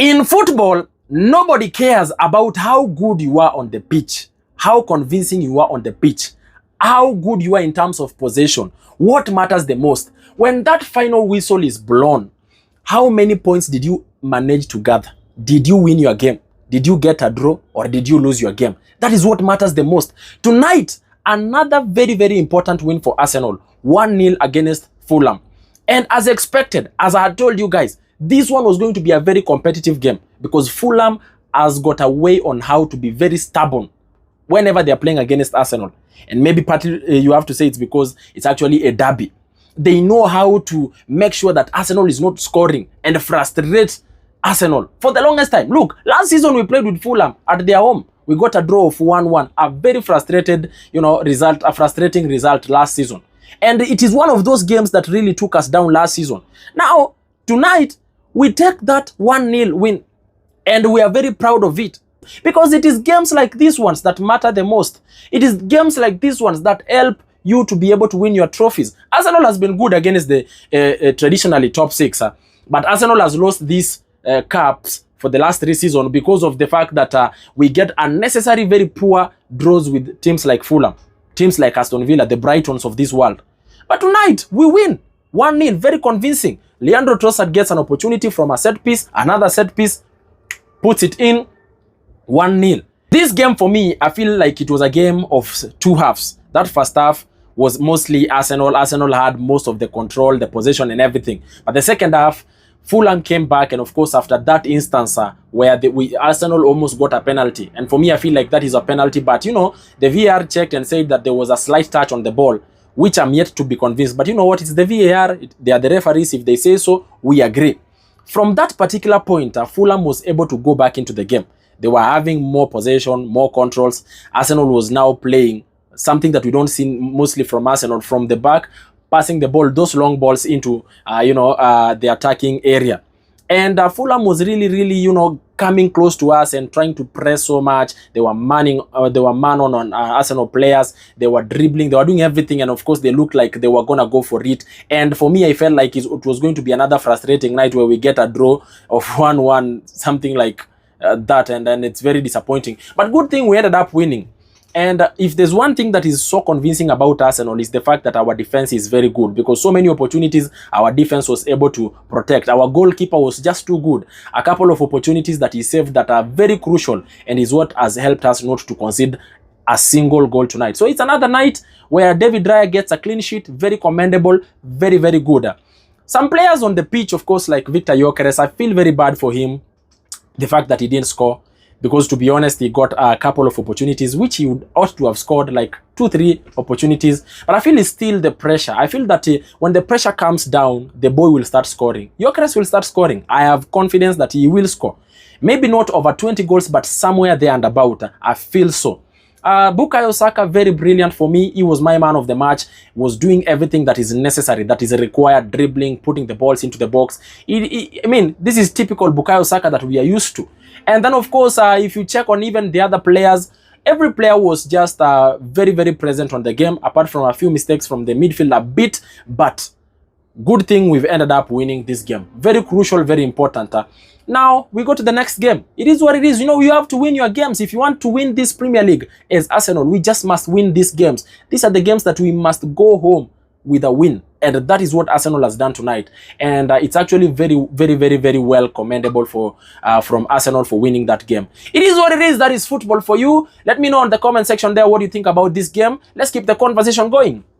In football, nobody cares about how good you are on the pitch, how convincing you are on the pitch, how good you are in terms of possession. What matters the most? When that final whistle is blown, how many points did you manage to gather? Did you win your game? Did you get a draw or did you lose your game? That is what matters the most. Tonight, another very, very important win for Arsenal. 1-0 against Fulham. And as expected, as I had told you guys, this one was going to be a very competitive game because Fulham has got a way on how to be very stubborn whenever they are playing against Arsenal. And maybe partly you have to say it's because it's actually a derby. They know how to make sure that Arsenal is not scoring and frustrate Arsenal for the longest time. Look, last season we played with Fulham at their home. We got a draw of 1-1, a very frustrated, result, a frustrating result last season. And it is one of those games that really took us down last season. Now, tonight, we take that 1-0 win and we are very proud of it because it is games like these ones that matter the most. It is games like these ones that help you to be able to win your trophies. Arsenal has been good against the traditionally top six, but Arsenal has lost these cups for the last 3 seasons because of the fact that we get unnecessary, very poor draws with teams like Fulham, teams like Aston Villa, the Brightons of this world. But tonight, we win 1-0, very convincing. Leandro Trossard gets an opportunity from a set piece, another set piece, puts it in, 1-0. This game for me, I feel like it was a game of 2 halves. That first half was mostly Arsenal. Arsenal had most of the control, the possession and everything. But the second half, Fulham came back, and of course after that instance where Arsenal almost got a penalty. And for me, I feel like that is a penalty. But the VAR checked and said that there was a slight touch on the ball, which I'm yet to be convinced. But you know what? It's the VAR. They are the referees. If they say so, we agree. From that particular point, Fulham was able to go back into the game. They were having more possession, more controls. Arsenal was now playing something that we don't see mostly from Arsenal, from the back, passing the ball, those long balls into, the attacking area. And Fulham was really, coming close to us and trying to press so much. They were man on Arsenal players. They were dribbling. They were doing everything. And of course, they looked like they were going to go for it. And for me, I felt like it was going to be another frustrating night where we get a draw of 1-1, something like that. And then it's very disappointing. But good thing we ended up winning. And if there's one thing that is so convincing about Arsenal is the fact that our defense is very good, because so many opportunities our defense was able to protect. Our goalkeeper was just too good. A couple of opportunities that he saved that are very crucial and is what has helped us not to concede a single goal tonight. So it's another night where David Raya gets a clean sheet. Very commendable, very, very good. Some players on the pitch, of course, like Victor Gyökeres, I feel very bad for him, the fact that he didn't score. Because to be honest, he got a couple of opportunities which he ought to have scored, like 2-3 opportunities. But I feel it's still the pressure. I feel that when the pressure comes down, the boy will start scoring. Gyökeres will start scoring. I have confidence that he will score. Maybe not over 20 goals, but somewhere there and about. I feel so. Bukayo Saka, very brilliant for me. He was my man of the match. Was doing everything that is necessary, that is required, dribbling, putting the balls into the box. I mean, this is typical Bukayo Saka that we are used to. And then, of course, if you check on even the other players, every player was just very, very present on the game, apart from a few mistakes from the midfield a bit. But good thing we've ended up winning this game. Very crucial, very important. Now, we go to the next game. It is what it is. You have to win your games. If you want to win this Premier League as Arsenal, we just must win these games. These are the games that we must go home with a win. And that is what Arsenal has done tonight. And it's actually very, very, very, very well commendable from Arsenal for winning that game. It is what it is. That is football for you. Let me know in the comment section there what you think about this game. Let's keep the conversation going.